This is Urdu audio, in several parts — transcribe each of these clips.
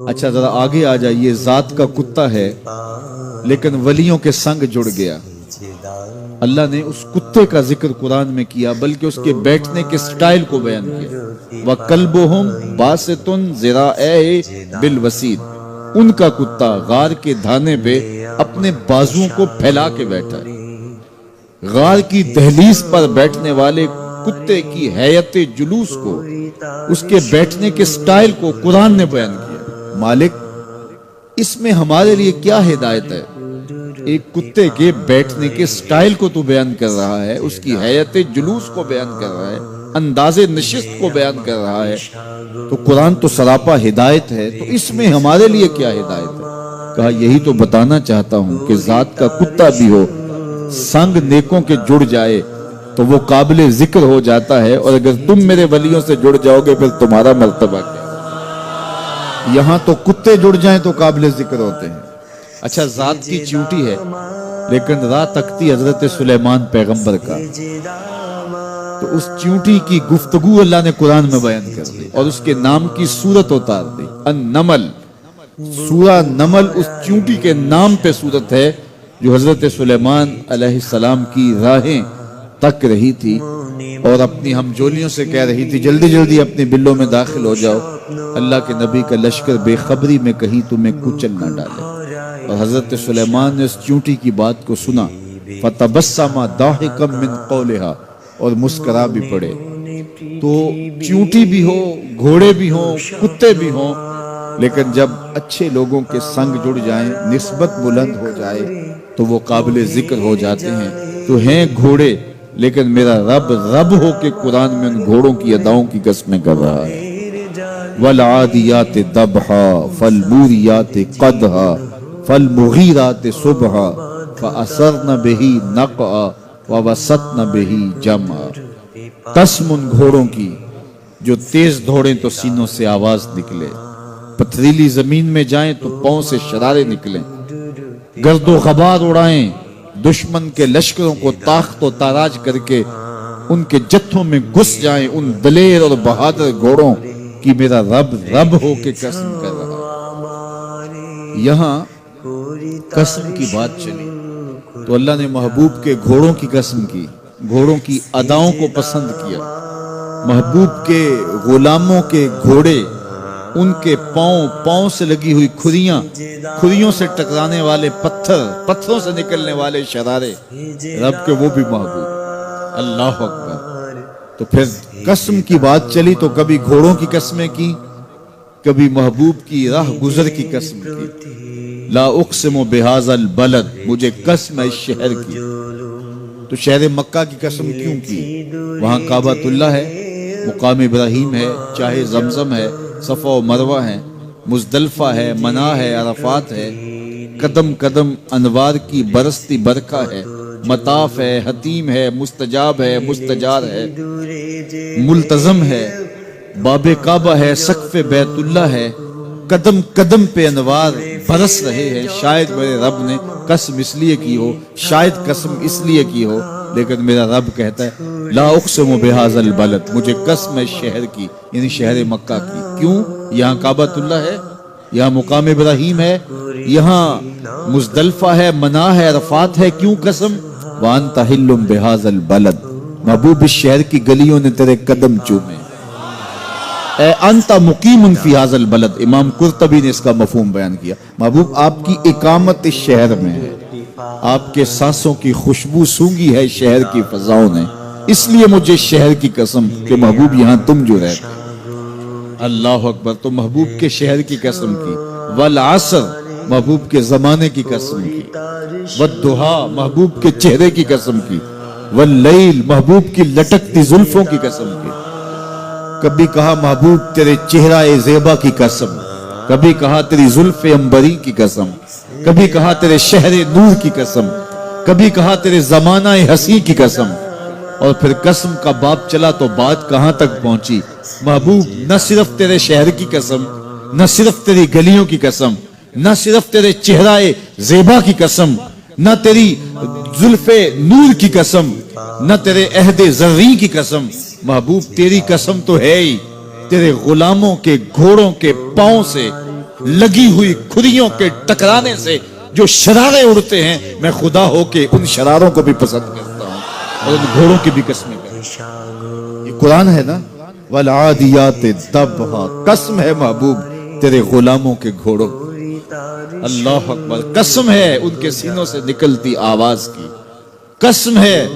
اچھا ذرا آگے آ جائیے. ذات کا کتا ہے لیکن ولیوں کے سنگ جڑ گیا. اللہ نے اس کتے کا ذکر قرآن میں کیا بلکہ اس کے بیٹھنے کے سٹائل کو بیان کیا. وَقَلْبُهُمْ بَاسِطٌ ذِرَاعَیْهِ بِالْوَسِیدِ. ان کا کتا غار کے دھانے پہ اپنے بازوؤں کو پھیلا کے بیٹھا ہے. غار کی دہلیز پر بیٹھنے والے کتے کی حیت جلوس کو، اس کے بیٹھنے کے سٹائل کو قرآن نے بیان کیا. مالک اس میں ہمارے لیے کیا ہدایت ہے؟ ایک کتے کے بیٹھنے کے سٹائل کو تو بیان کر رہا ہے، اس کی حیت جلوس کو بیان کر رہا ہے، انداز نشست کو بیان کر رہا ہے. تو قرآن تو سراپا ہدایت ہے، تو اس میں ہمارے لیے کیا ہدایت ہے؟ کہا یہی تو بتانا چاہتا ہوں کہ ذات کا کتا بھی ہو، سنگ نیکوں کے جڑ جائے تو وہ قابل ذکر ہو جاتا ہے، اور اگر تم میرے ولیوں سے جڑ جاؤ گے پھر تمہارا مرتبہ کیا؟ یہاں تو کتے جڑ جائیں تو قابل ذکر ہوتے ہیں. اچھا ذات کی چیونٹی ہے لیکن راہ تکتی حضرت سلیمان پیغمبر کا. تو اس چیونٹی کی گفتگو اللہ نے قرآن میں بیان کر دی اور اس کے نام کی صورت اتار دی. النمل، سورہ نمل اس چیونٹی کے نام پہ صورت ہے جو حضرت سلیمان علیہ السلام کی راہیں تک رہی تھی اور اپنی ہمجولیوں سے کہہ رہی تھی جلدی جلدی اپنے بلوں میں داخل ہو جاؤ، اللہ کے نبی کا لشکر بے خبری میں کہیں تمہیں کچل نہ ڈالے. اور حضرت سلیمان نے اس چیونٹی کی بات کو سنا. فَتَبَسَّمَ ضَاحِكًا مِّن قَوْلِهَا، اور مسکرا بھی پڑے. تو چیونٹی بھی ہو، گھوڑے بھی ہوں، کتے بھی ہوں، لیکن جب اچھے لوگوں کے سنگ جڑ جائیں، نسبت بلند ہو جائے تو وہ قابل ذکر ہو جاتے ہیں. تو ہیں گھوڑے لیکن میرا رب رب ہو کے قرآن میں ان گھوڑوں کی اداؤں کی قسمیں کر رہا ہے. وَالْعَادِيَاتِ ضَبْحًا فَالْمُورِيَاتِ قَدْحًا فَالْمُغِيرَاتِ صُبْحًا فَأَثَرْنَ بِهِ نَقْعًا وَوَسَطْنَ بِهِ جَمْعًا. قسم ان گھوڑوں کی جو تیز دوڑیں تو سینوں سے آواز نکلے، پتھریلی زمین میں جائیں تو پاؤں سے شرارے نکلیں، گرد و غبار اڑائیں، دشمن کے لشکروں کو تاخت و تاراج کر کے ان کے جتھوں میں گھس جائیں. ان دلیر اور بہادر گھوڑوں کی میرا رب رب ہو کے قسم کر رہا ہے. یہاں قسم کی بات چلی تو اللہ نے محبوب کے گھوڑوں کی قسم کی، گھوڑوں کی اداؤں کو پسند کیا. محبوب کے غلاموں کے گھوڑے، ان کے پاؤں سے لگی ہوئی کھریوں سے ٹکرانے والے پتھروں سے نکلنے والے شرارے، رب کے وہ بھی محبوب. اللہ اکبر. تو پھر قسم کی بات چلی تو کبھی گھوڑوں کی قسمیں کی، کبھی محبوب کی راہ گزر کی قسم کی. لا اقسم بہذا البلد، مجھے قسم ہے اس شہر کی. تو شہر مکہ کی قسم کیوں کی؟ وہاں کعبۃ اللہ ہے، مقام ابراہیم ہے، چاہے زمزم ہے، صفا و مروہ ہے، مزدلفہ ہے، منا ہے، عرفات ہے، قدم قدم انوار کی برستی برکھا ہے، مطاف ہے، حتیم ہے، مستجاب ہے، مستجار ہے، ملتزم ہے، باب کعبہ ہے، سقف بیت اللہ ہے. قدم قدم پہ انوار برس رہے ہیں. شاید میرے رب نے قسم اس لیے کی ہو، شاید قسم اس لیے کی ہو، لیکن میرا رب کہتا ہے لا اقسم بہذا البلد، مجھے قسم ہے شہر کی، یعنی شہر مکہ کی. کیوں؟ یہاں کعبۃ اللہ ہے، یہاں مقام ابراہیم ہے، یہاں مزدلفہ ہے، منا ہے، عرفات ہے. کیوں قسم؟ وانت حل بہذا البلد، محبوب اس شہر کی گلیوں نے تیرے قدم چومے. اے انت مقیم فی ھذا البلد، امام قرطبی نے اس کا مفہوم بیان کیا. محبوب آپ کی اقامت اس شہر میں ہے، آپ کے سانسوں کی خوشبو سونگی ہے شہر کی فضاؤں نے، اس لیے مجھے شہر کی قسم کہ محبوب یہاں تم جو رہتے. اللہ اکبر. تو محبوب کے شہر کی قسم کی. والعصر، محبوب کے زمانے کی قسم کی. والضحیٰ، محبوب کے چہرے کی قسم کی. واللیل، محبوب کی لٹکتی زلفوں کی قسم کی. کبھی کہا محبوب تیرے چہرہ زیبا کی قسم، کبھی کہا تیری زلف عنبری کی قسم، کبھی کہا تیرے شہر نور کی قسم، کبھی کہا تیرے زمانہ حسین کی قسم. اور پھر قسم کا باب چلا تو بات کہاں تک پہنچی؟ محبوب نہ صرف تیرے شہر کی قسم، نہ صرف تیری گلیوں کی قسم، نہ صرف تیرے چہرہ زیبا کی قسم، نہ تیری زلف نور کی قسم، نہ تیرے عہد زرعی کی قسم. محبوب تیری قسم تو ہے ہی تیرے غلاموں کے گھوڑوں کے پاؤں سے لگی ہوئی کھریوں کے ٹکرانے سے جو شرارے اڑتے ہیں، میں خدا ہو کے ان شراروں کو بھی پسند کرتا ہوں اور ان گھوڑوں کی بھی قسمیں کرتا ہوں۔ یہ قرآن ہے نا، والعادیات ضبحا، قسم ہے محبوب تیرے غلاموں کے گھوڑوں، اللہ اکبر، قسم ہے ان کے سینوں سے نکلتی آواز کی، قسم ہے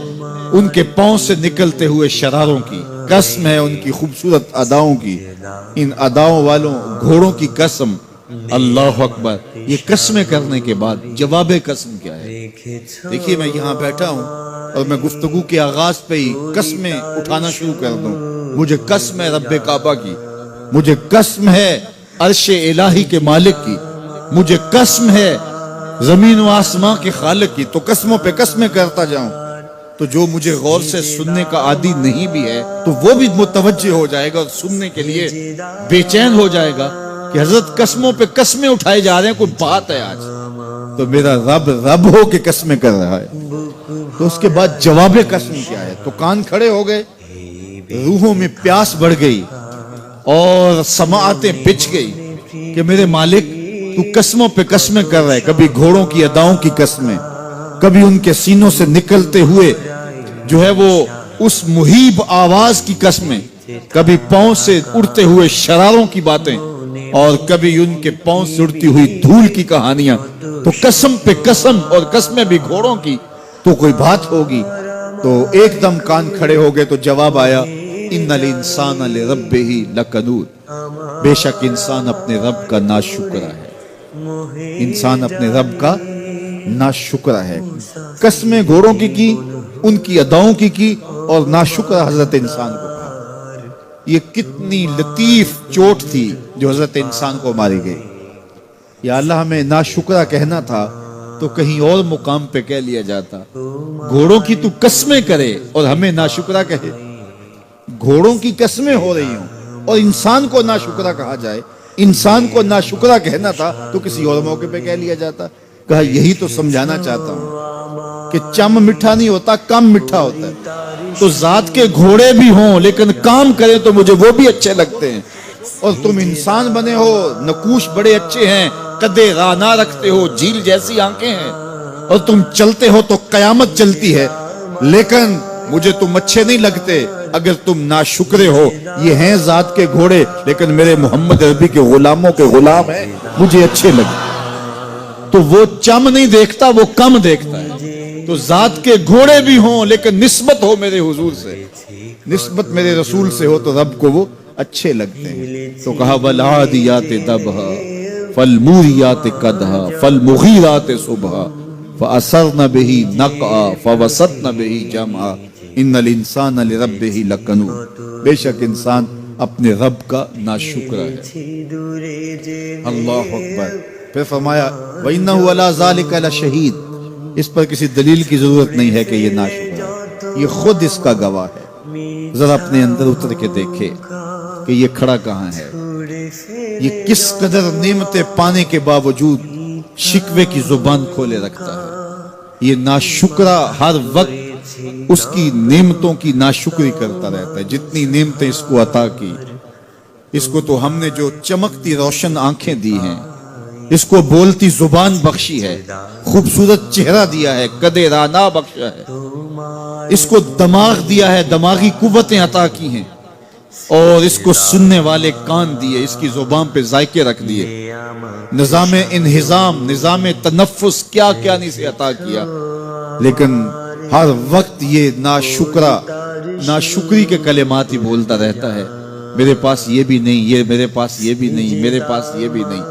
ان کے پاؤں سے نکلتے ہوئے شراروں کی، قسم ہے ان کی خوبصورت اداؤں کی، ان اداؤں والوں گھوڑوں کی قسم، اللہ اکبر۔ یہ قسمیں کرنے کے بعد جواب قسم کیا ہے؟ دیکھیے میں یہاں بیٹھا ہوں اور میں گفتگو کے آغاز پہ ہی قسمیں اٹھانا شروع کر دوں، مجھے قسم ہے رب کعبہ کی، مجھے قسم ہے عرش الہی کے مالک کی، مجھے قسم ہے زمین و آسمان کے خالق کی، تو قسموں پہ قسمیں کرتا جاؤں تو جو مجھے غور سے سننے کا عادی نہیں بھی ہے تو وہ بھی متوجہ ہو جائے گا اور سننے کے لیے بے چین ہو جائے گا کہ حضرت قسموں پہ قسمیں اٹھائے جا رہے ہیں، کوئی بات ہے آج تو میرا رب رب ہو کے قسمیں کر رہا ہے۔ تو اس کے بعد جواب قسم کیا ہے؟ تو کان کھڑے ہو گئے، روحوں میں پیاس بڑھ گئی اور سماعتیں بچ گئی کہ میرے مالک تو قسموں پہ قسمیں کر رہا ہے، کبھی گھوڑوں کی اداؤں کی قسمیں، کبھی ان کے سینوں سے نکلتے ہوئے جو ہے وہ اس مہیب آواز کی قسمیں، کبھی پاؤں سے اڑتے ہوئے شراروں کی باتیں اور کبھی ان کے پاؤں سے اڑتی ہوئی دھول کی کہانیاں، تو قسم پہ قسم، اور قسمیں بھی گھوڑوں کی، تو کوئی بات ہوگی۔ تو ایک دم کان کھڑے ہو گئے تو جواب آیا، ان الانسان لربہ لکنود، بے شک انسان اپنے رب کا ناشکر ہے، انسان اپنے رب کا ناشکر ہے۔ قسمیں گھوڑوں کی ان کی اداؤں کی اور ناشکر حضرت انسان کو کہا۔ یہ کتنی لطیف چوٹ تھی جو حضرت انسان کو ماری گئی۔ یا اللہ ہمیں ناشکرہ کہنا تھا تو کہیں اور مقام پہ کہہ لیا جاتا، گھوڑوں کی تو قسمیں کرے اور ہمیں ناشکرہ کہے، گھوڑوں کی قسمیں ہو رہی ہوں اور انسان کو ناشکرہ کہا جائے، انسان کو ناشکرہ کہنا تھا تو کسی اور موقع پہ کہہ لیا جاتا۔ کہا یہی تو سمجھانا چاہتا ہوں کہ چم میٹھا نہیں ہوتا، کم میٹھا ہوتا ہے، تو ذات کے گھوڑے بھی ہوں لیکن کام کریں تو مجھے وہ بھی اچھے لگتے ہیں، اور تم انسان بنے ہو، نقوش بڑے اچھے ہیں، قدے رانا رکھتے ہو، جھیل جیسی آنکھیں ہیں، اور تم چلتے ہو تو قیامت چلتی ہے، لیکن مجھے تم اچھے نہیں لگتے اگر تم ناشکرے ہو۔ یہ ہیں ذات کے گھوڑے لیکن میرے محمد عربی کے غلاموں کے غلام ہیں، مجھے اچھے لگتے۔ تو وہ چم نہیں دیکھتا، وہ کم دیکھتا ہے۔ تو ذات کے گھوڑے بھی ہوں لیکن نسبت ہو میرے حضور سے، نسبت میرے رسول سے ہو تو رب کو وہ اچھے لگتے ہیں۔ تو کہا والعادیات ضبحا فالموریات قدحا فالمغیرات صبحا فأثرن به نقعا فوسطن به جمعا ان الانسان لربہ لکنود، بے شک انسان اپنے رب کا ناشکر ہے۔ اللہ اکبر۔ پھر فرمایا وَإِنَّهُ عَلَىٰ ذَلِكَ لَشَهِيدٌ، اس پر کسی دلیل کی ضرورت نہیں ہے کہ یہ ناشکر ہے، یہ خود اس کا گواہ ہے۔ ذرا اپنے اندر اتر کے دیکھے کہ یہ کھڑا کہاں ہے، یہ کس قدر نعمتیں پانے کے باوجود شکوے کی زبان کھولے رکھتا ہے۔ یہ ناشکرہ ہر وقت اس کی نعمتوں کی ناشکری کرتا رہتا ہے۔ جتنی نعمتیں اس کو عطا کی، اس کو تو ہم نے جو چمکتی روشن آنکھیں دی ہیں، اس کو بولتی زبان بخشی ہے، خوبصورت چہرہ دیا ہے، قدے رانا بخشا ہے، اس کو دماغ دیا ہے، دماغی قوتیں عطا کی ہیں، اور اس کو سننے والے کان دیے، اس کی زبان پہ ذائقے رکھ دیے، نظام انہضام، نظام تنفس، کیا کیا نہیں سے عطا کیا، لیکن ہر وقت یہ ناشکری کے کلمات ہی بولتا رہتا ہے۔ میرے پاس یہ بھی نہیں، یہ میرے پاس یہ بھی نہیں، میرے پاس یہ بھی نہیں۔